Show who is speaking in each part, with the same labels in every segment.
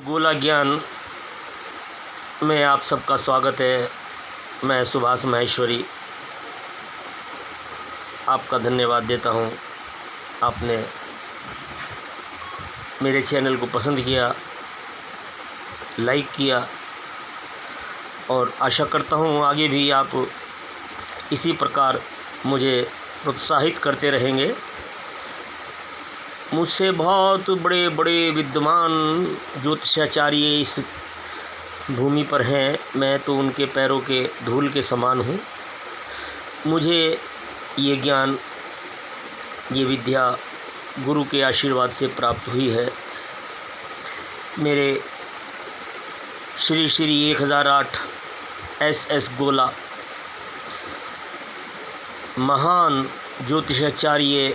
Speaker 1: गोला ज्ञान में आप सबका स्वागत है। मैं सुभाष माहेश्वरी आपका धन्यवाद देता हूं। आपने मेरे चैनल को पसंद किया, लाइक किया और आशा करता हूं आगे भी आप इसी प्रकार मुझे प्रोत्साहित करते रहेंगे। मुझसे बहुत बड़े बड़े विद्वान ज्योतिषाचार्य इस भूमि पर हैं, मैं तो उनके पैरों के धूल के समान हूँ। मुझे ये ज्ञान, ये विद्या गुरु के आशीर्वाद से प्राप्त हुई है। मेरे श्री श्री 1008 SS गोला महान ज्योतिषाचार्य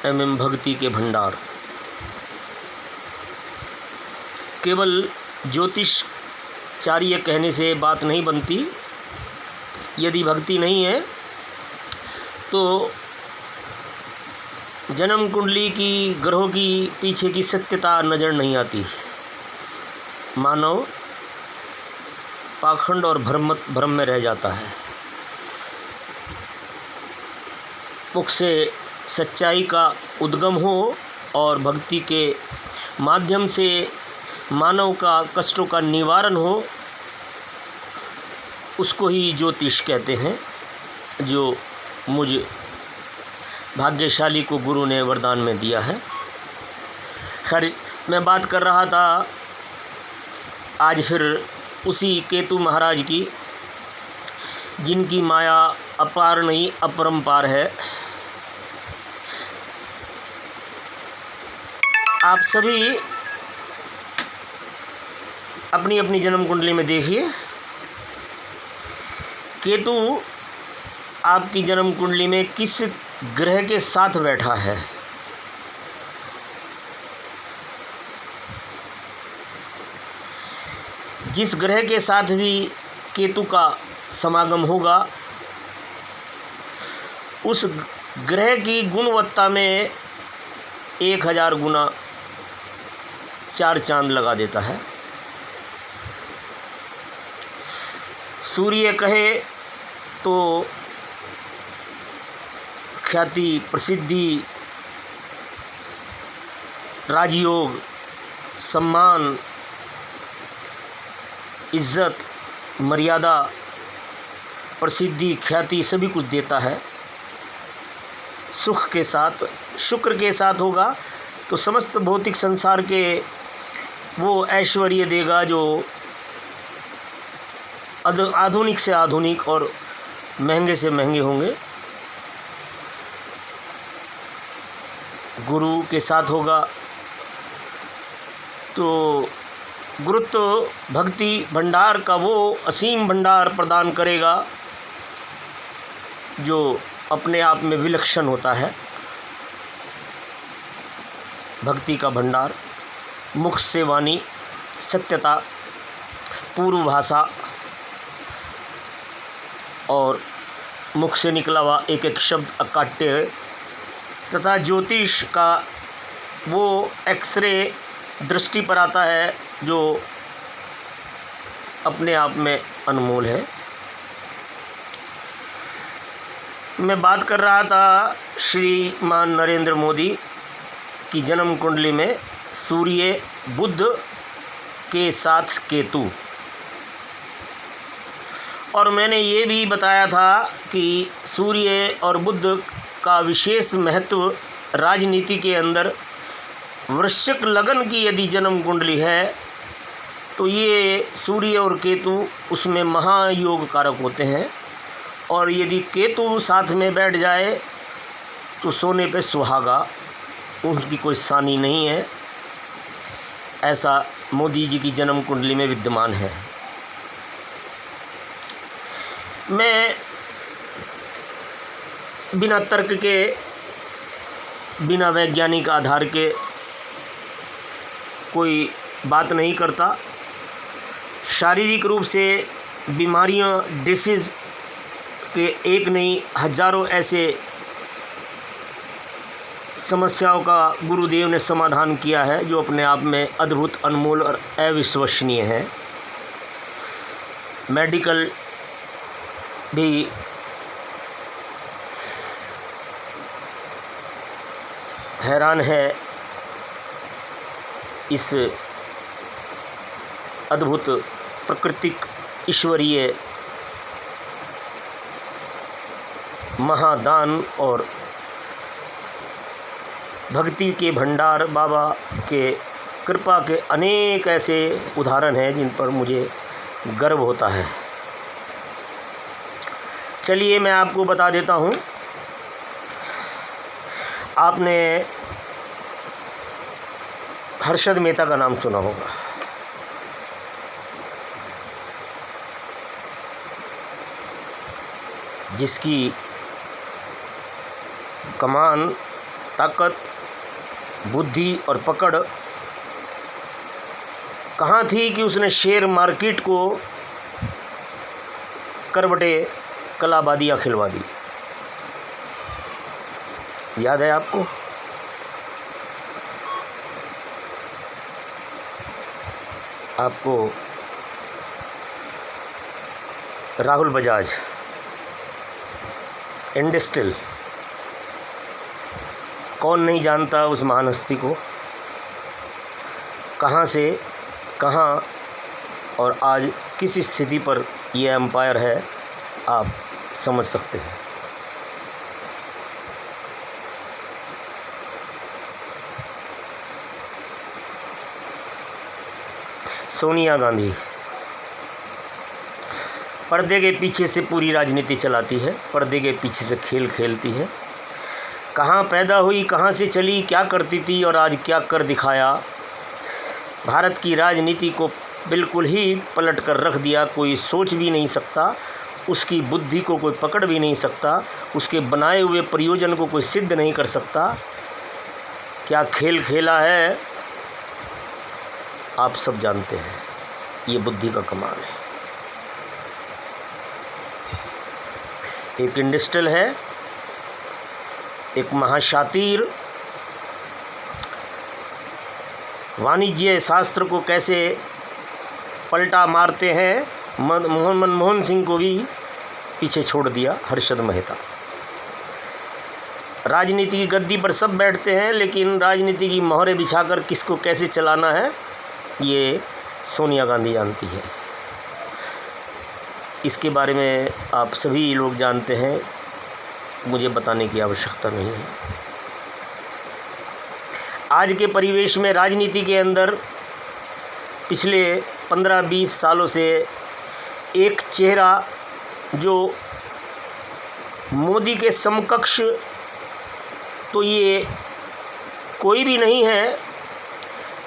Speaker 1: एवं भक्ति के भंडार। केवल ज्योतिषाचार्य कहने से बात नहीं बनती। यदि भक्ति नहीं है तो जन्म कुंडली की ग्रहों की पीछे की सत्यता नज़र नहीं आती। मानव पाखंड और भ्रम में रह जाता है। मुख से सच्चाई का उद्गम हो और भक्ति के माध्यम से मानव का कष्टों का निवारण हो, उसको ही ज्योतिष कहते हैं, जो मुझ भाग्यशाली को गुरु ने वरदान में दिया है। खैर, मैं बात कर रहा था आज फिर उसी केतु महाराज की, जिनकी माया अपार नहीं अपरंपार है। आप सभी अपनी अपनी जन्म कुंडली में देखिए, केतु आपकी जन्म कुंडली में किस ग्रह के साथ बैठा है। जिस ग्रह के साथ भी केतु का समागम होगा, उस ग्रह की गुणवत्ता में 1000 गुना 4 चांद लगा देता है। सूर्य कहे तो ख्याति, प्रसिद्धि, राजयोग, सम्मान, इज्जत, मर्यादा, प्रसिद्धि, ख्याति सभी कुछ देता है। सुख के साथ, शुक्र के साथ होगा तो समस्त भौतिक संसार के वो ऐश्वर्य देगा जो आधुनिक से आधुनिक और महंगे से महंगे होंगे। गुरु के साथ होगा तो गुरुत्व भक्ति भंडार का वो असीम भंडार प्रदान करेगा जो अपने आप में विलक्षण होता है। भक्ति का भंडार, मुख से वाणी, सत्यता, पूर्व भाषा और मुख से निकला हुआ एक एक शब्द अकाट्य है, तथा ज्योतिष का वो एक्सरे दृष्टि पर आता है जो अपने आप में अनमोल है। मैं बात कर रहा था श्रीमान नरेंद्र मोदी की जन्म कुंडली में सूर्य बुध के साथ केतु, और मैंने ये भी बताया था कि सूर्य और बुध का विशेष महत्व राजनीति के अंदर। वृश्चिक लगन की यदि जन्म कुंडली है तो ये सूर्य और केतु उसमें महायोग कारक होते हैं, और यदि केतु साथ में बैठ जाए तो सोने पे सुहागा, उनकी कोई सानी नहीं है। ऐसा मोदी जी की जन्म कुंडली में विद्यमान है। मैं बिना तर्क के, बिना वैज्ञानिक आधार के कोई बात नहीं करता। शारीरिक रूप से बीमारियां, डिसीज़ के एक नहीं हजारों ऐसे समस्याओं का गुरुदेव ने समाधान किया है, जो अपने आप में अद्भुत, अनमोल और अविश्वसनीय है। मेडिकल भी हैरान है इस अद्भुत प्राकृतिक ईश्वरीय महादान और भक्ति के भंडार बाबा के कृपा के अनेक ऐसे उदाहरण हैं जिन पर मुझे गर्व होता है। चलिए मैं आपको बता देता हूँ। आपने हर्षद मेहता का नाम सुना होगा। जिसकी कमान, ताकत, बुद्धि और पकड़ कहाँ थी कि उसने शेयर मार्केट को करवटे कलाबादियाँ खिलवा दी। याद है आपको? राहुल बजाज, इंडस्ट्रियल, कौन नहीं जानता उस महान हस्ती को। कहाँ से कहाँ और आज किस स्थिति पर यह एम्पायर है, आप समझ सकते हैं। सोनिया गांधी पर्दे के पीछे से पूरी राजनीति चलाती है, पर्दे के पीछे से खेल खेलती है। कहाँ पैदा हुई, कहाँ से चली, क्या करती थी और आज क्या कर दिखाया। भारत की राजनीति को बिल्कुल ही पलट कर रख दिया। कोई सोच भी नहीं सकता, उसकी बुद्धि को कोई पकड़ भी नहीं सकता, उसके बनाए हुए प्रयोजन को कोई सिद्ध नहीं कर सकता। क्या खेल खेला है आप सब जानते हैं। ये बुद्धि का कमाल है। एक इंडस्ट्रियल है, एक महाशातिर, वाणिज्य शास्त्र को कैसे पलटा मारते हैं। मनमोहन सिंह को भी पीछे छोड़ दिया हर्षद मेहता। राजनीति की गद्दी पर सब बैठते हैं, लेकिन राजनीति की मोहरें बिछाकर किसको कैसे चलाना है ये सोनिया गांधी जानती है। इसके बारे में आप सभी लोग जानते हैं, मुझे बताने की आवश्यकता नहीं है। आज के परिवेश में राजनीति के अंदर पिछले 15-20 सालों से एक चेहरा जो मोदी के समकक्ष तो ये कोई भी नहीं है,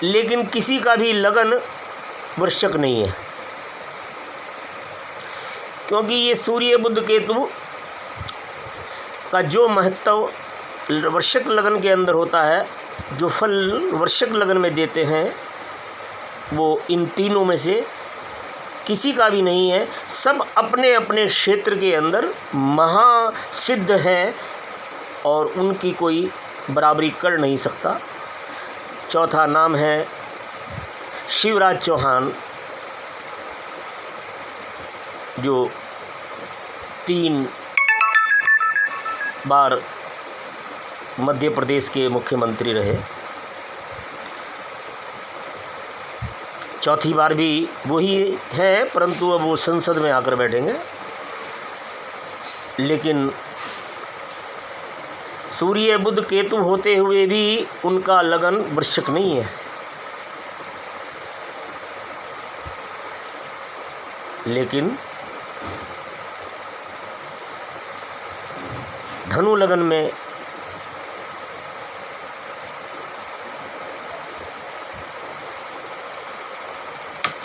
Speaker 1: लेकिन किसी का भी लगन वृश्चिक नहीं है। क्योंकि ये सूर्य बुध केतु का जो महत्व वृश्चिक लगन के अंदर होता है, जो फल वृश्चिक लगन में देते हैं, वो इन तीनों में से किसी का भी नहीं है। सब अपने अपने क्षेत्र के अंदर महासिद्ध हैं और उनकी कोई बराबरी कर नहीं सकता। चौथा नाम है शिवराज चौहान, जो 3 बार मध्य प्रदेश के मुख्यमंत्री रहे। चौथी बार भी वही है, परंतु अब वो संसद में आकर बैठेंगे। लेकिन सूर्य बुध केतु होते हुए भी उनका लगन वृश्चिक नहीं है। लेकिन धनु लगन में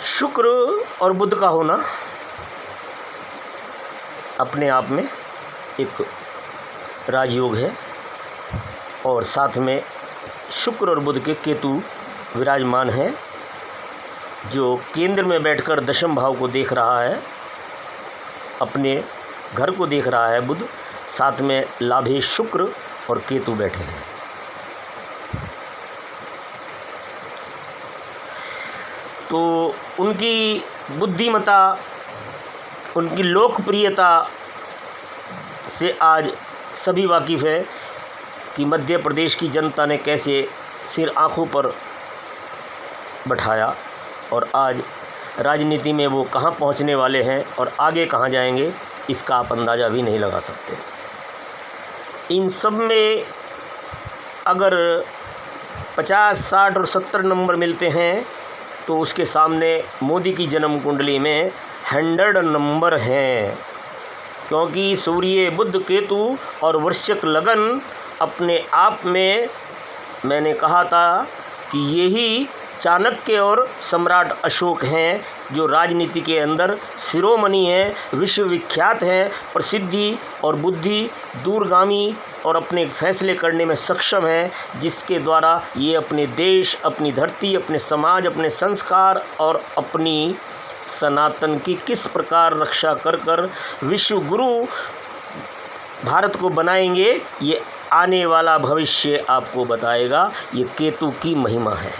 Speaker 1: शुक्र और बुध का होना अपने आप में एक राजयोग है, और साथ में शुक्र और बुध के केतु विराजमान है, जो केंद्र में बैठकर दशम भाव को देख रहा है, अपने घर को देख रहा है बुध, साथ में लाभे शुक्र और केतु बैठे हैं। तो उनकी बुद्धिमत्ता, उनकी लोकप्रियता से आज सभी वाकिफ़ है कि मध्य प्रदेश की जनता ने कैसे सिर आँखों पर बैठाया और आज राजनीति में वो कहाँ पहुँचने वाले हैं और आगे कहाँ जाएंगे, इसका आप अंदाज़ा भी नहीं लगा सकते। इन सब में अगर 50, 60 और 70 नंबर मिलते हैं तो उसके सामने मोदी की जन्म कुंडली में 100 नंबर हैं, क्योंकि सूर्य, बुध, केतु और वृश्चिक लगन अपने आप में, मैंने कहा था कि यही चाणक्य और सम्राट अशोक हैं, जो राजनीति के अंदर शिरोमणि हैं, विश्वविख्यात हैं, प्रसिद्धि और बुद्धि, दूरगामी और अपने फैसले करने में सक्षम हैं, जिसके द्वारा ये अपने देश, अपनी धरती, अपने समाज, अपने संस्कार और अपनी सनातन की किस प्रकार रक्षा कर विश्व गुरु भारत को बनाएंगे, ये आने वाला भविष्य आपको बताएगा। ये केतु की महिमा है।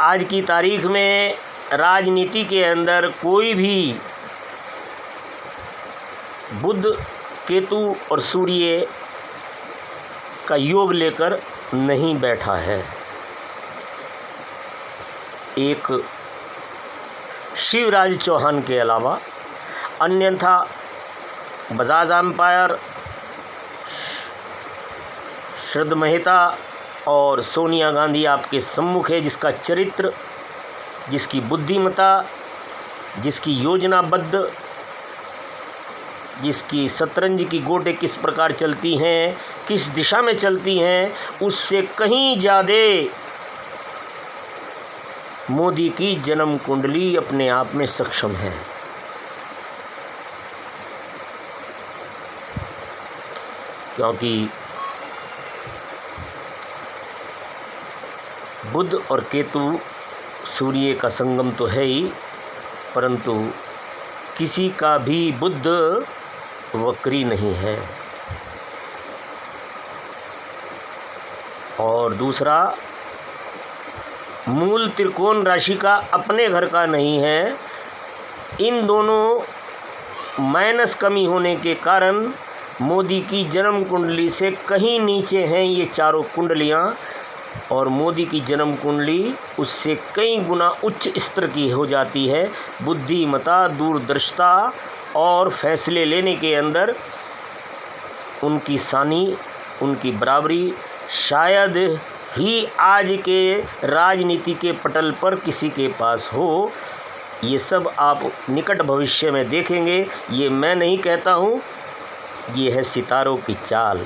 Speaker 1: आज की तारीख में राजनीति के अंदर कोई भी बुध, केतु और सूर्य का योग लेकर नहीं बैठा है। एक शिवराज चौहान के अलावा अन्यथा बजाज एम्पायर, श्रद्धा मेहता और सोनिया गांधी आपके सम्मुख है, जिसका चरित्र, जिसकी बुद्धिमत्ता, जिसकी योजनाबद्ध, जिसकी शतरंज की गोटे किस प्रकार चलती हैं, किस दिशा में चलती हैं, उससे कहीं ज़्यादा मोदी की जन्म कुंडली अपने आप में सक्षम है। क्योंकि बुध और केतु सूर्य का संगम तो है ही, परंतु किसी का भी बुध वक्री नहीं है। और दूसरा, मूल त्रिकोण राशि का अपने घर का नहीं है। इन दोनों माइनस कमी होने के कारण मोदी की जन्म कुंडली से कहीं नीचे हैं ये चारों कुंडलियां, और मोदी की जन्म कुंडली उससे कई गुना उच्च स्तर की हो जाती है। बुद्धिमत्ता, दूरदर्शिता और फैसले लेने के अंदर उनकी सानी, उनकी बराबरी शायद ही आज के राजनीति के पटल पर किसी के पास हो। ये सब आप निकट भविष्य में देखेंगे। ये मैं नहीं कहता हूँ, ये है सितारों की चाल।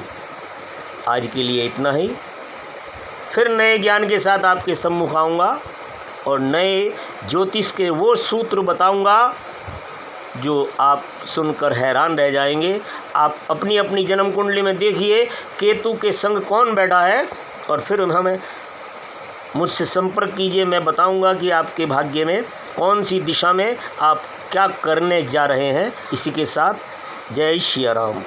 Speaker 1: आज के लिए इतना ही। फिर नए ज्ञान के साथ आपके सम्मुख आऊँगा और नए ज्योतिष के वो सूत्र बताऊँगा जो आप सुनकर हैरान रह जाएंगे। आप अपनी अपनी जन्म कुंडली में देखिए केतु के संग कौन बैठा है, और फिर हमें मुझसे संपर्क कीजिए। मैं बताऊंगा कि आपके भाग्य में कौन सी दिशा में आप क्या करने जा रहे हैं। इसी के साथ जय श्री राम।